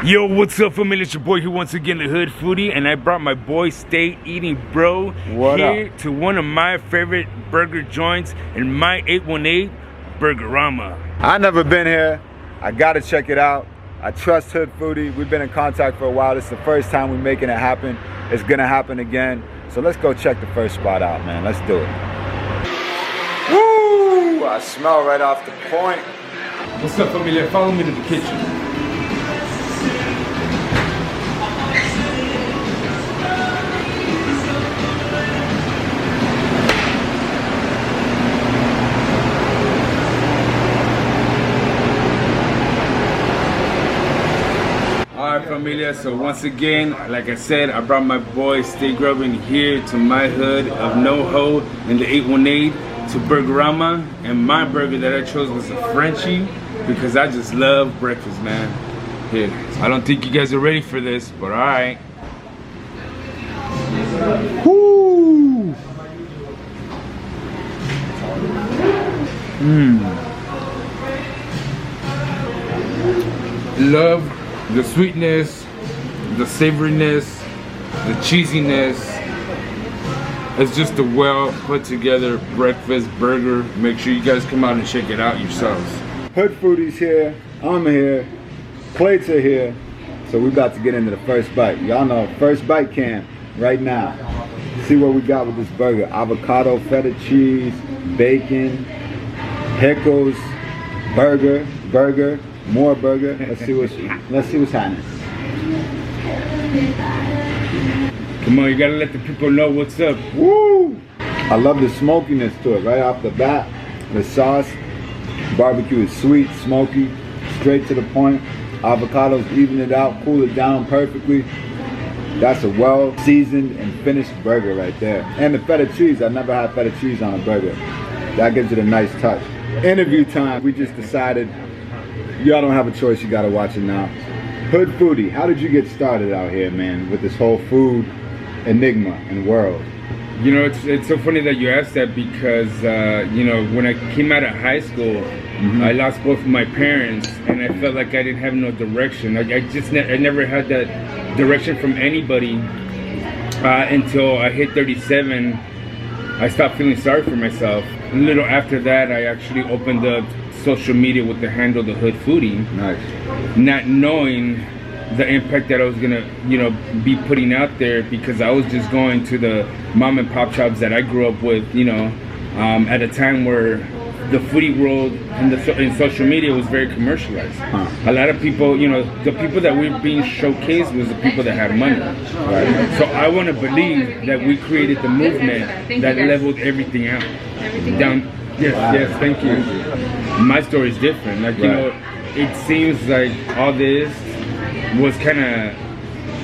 Yo, what's up, family? It's your boy here once again, the Hood Foodie, and I brought my boy Stay Eating Bro here to one of my favorite burger joints in my 818, Burgerama. I've never been here. I gotta check it out. I trust Hood Foodie. We've been in contact for a while. This is the first time we're making it happen. It's gonna happen again. So let's go check the first spot out, man. Let's do it. Woo! I smell right off the point. What's up, familia? Follow me to the kitchen. Alright, familia, so once again, like I said, I brought my boy Stay Grubbin here to my hood of NoHo in the 818 to Burgerama, and my burger that I chose was a Frenchy because I just love breakfast, man. Here, I don't think you guys are ready for this, but alright. Woo! Love the sweetness, the savoriness, the cheesiness. It's just a well put together breakfast burger. Make sure you guys come out and check it out yourselves. Hood Foodie's here, I'm here, plates are here. So we're about to get into the first bite. Y'all know, first bite camp right now. See what we got with this burger. Avocado, feta cheese, bacon, pickles, burger, more burger. Let's see what's happening. Come on, you gotta let the people know what's up. Woo! I love the smokiness to it right off the bat. The sauce, barbecue is sweet, smoky, straight to the point. Avocados even it out, cool it down perfectly. That's a well seasoned and finished burger right there. And the feta cheese, I've never had feta cheese on a burger. That gives it a nice touch. Interview time, we just decided y'all don't have a choice, you gotta watch it now. Hood Foodie, how did you get started out here, man, with this whole food enigma and world? You know, it's so funny that you asked that because, you know, when I came out of high school, I lost both of my parents, and I felt like I didn't have no direction. I never had that direction from anybody until I hit 37. I stopped feeling sorry for myself. A little after that, I actually opened up social media with the handle The Hood Foodie. Nice. Not knowing the impact that I was gonna, you know, be putting out there, because I was just going to the mom and pop shops that I grew up with, you know, at a time where the foodie world and in social media was very commercialized. A lot of people, you know, the people that were being showcased was the people that had money. Right. So I want to believe that we created the movement that leveled everything out. Down. Yes, wow. Yes, thank you. My story is different. Like, you know, it seems like all this was kind of,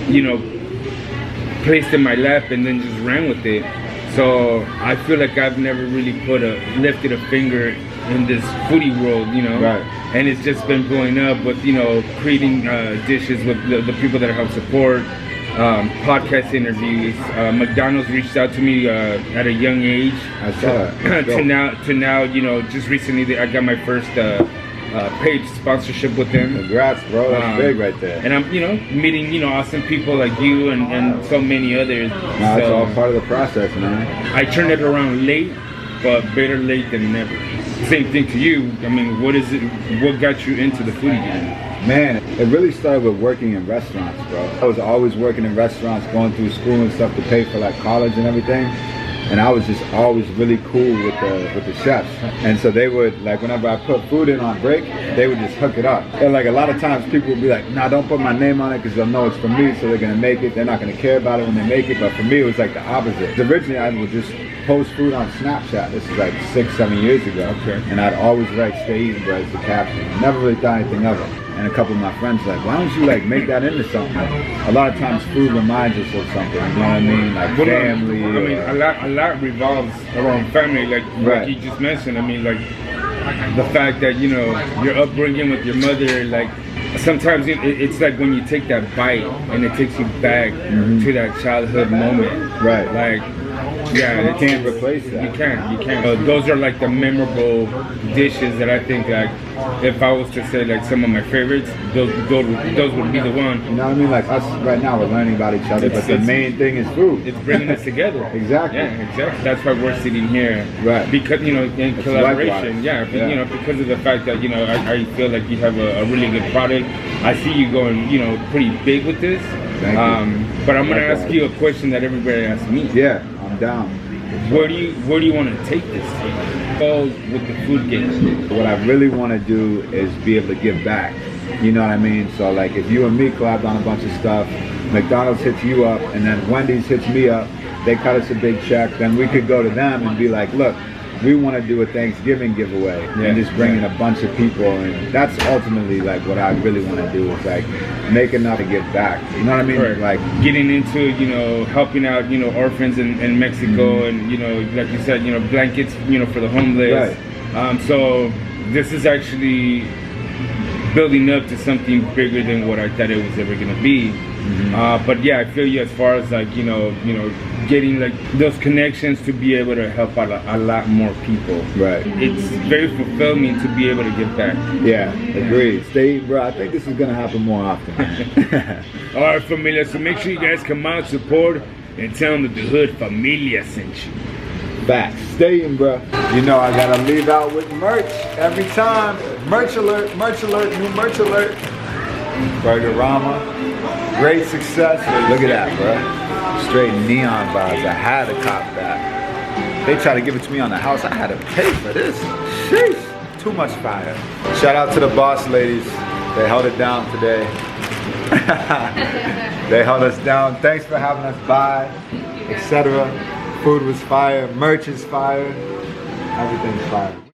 you know, placed in my lap and then just ran with it. So I feel like I've never really lifted a finger in this foodie world, you know. Right. And it's just been blowing up with, you know, creating dishes with the people that I help support, podcast interviews. McDonald's reached out to me at a young age. I saw that. to now, you know, just recently I got my first paid sponsorship with them. Congrats, bro. That's big right there. And I'm, you know, meeting, you know, awesome people like you and so many others. No, it's all part of the process, man. I turned it around late, but better late than never. Same thing to you. I mean, what got you into the foodie game? Man, it really started with working in restaurants, bro. I was always working in restaurants, going through school and stuff to pay for like college and everything. And I was just always really cool with the chefs. And so they would, like, whenever I put food in on break, they would just hook it up. And like a lot of times people would be like, nah, don't put my name on it because they'll know it's from me, so they're gonna make it. They're not gonna care about it when they make it. But for me, it was like the opposite. Originally, I would just post food on Snapchat. This is like 6-7 years ago. Okay. And I'd always write Stay Eating Bro as the caption. Never really thought anything of it. And a couple of my friends were like, why don't you like make that into something? A lot of times food reminds us of something, you know what I mean? Like family. I mean, a lot revolves around family, like you just mentioned. I mean, like the fact that, you know, your upbringing with your mother, like sometimes it's like when you take that bite and it takes you back to that childhood moment. Right. Like Yeah, You can't replace that. You can't. Those are like the memorable dishes that I think, like, if I was to say like some of my favorites, those would be the one. You know what I mean? Like us right now, we're learning about each other, but the main thing is food. It's bringing us together. Exactly. Yeah, exactly. That's why we're sitting here. Right. Because, you know, in collaboration. Yeah, Yeah. You know, because of the fact that, you know, I feel like you have a really good product. I see you going, you know, pretty big with this. Thank you. But I'm gonna ask you a question that everybody asks me. Yeah, I'm down. Where do you want to take this to? Go with the food game. What I really want to do is be able to give back. You know what I mean? So like if you and me collabed on a bunch of stuff, McDonald's hits you up, and then Wendy's hits me up, they cut us a big check, then we could go to them and be like, look, we want to do a Thanksgiving giveaway and just bring in a bunch of people, and that's ultimately like what I really want to do is like make enough to give back. You know what I mean? Right. Like getting into, you know, helping out, you know, orphans in Mexico, and, you know, like you said, you know, blankets, you know, for the homeless. Right. So this is actually building up to something bigger than what I thought it was ever gonna be. But yeah, I feel you as far as like, you know, getting like those connections to be able to help out a lot more people. Right. It's very fulfilling to be able to give back. Yeah, agreed. Stay, bro. I think this is gonna happen more often. All right, familia. So make sure you guys come out, support, and tell them that the Hood Familia sent you. Facts. Staying, bro. You know I gotta leave out with merch every time. Merch alert, new merch alert. Burgerama. Great success. Look at that, bro. Straight neon vibes. I had to cop that. They tried to give it to me on the house. I had to pay for this. Sheesh. Too much fire. Shout out to the boss ladies. They held it down today. They held us down. Thanks for having us by, etc. Food was fire, merch is fire, everything's fire.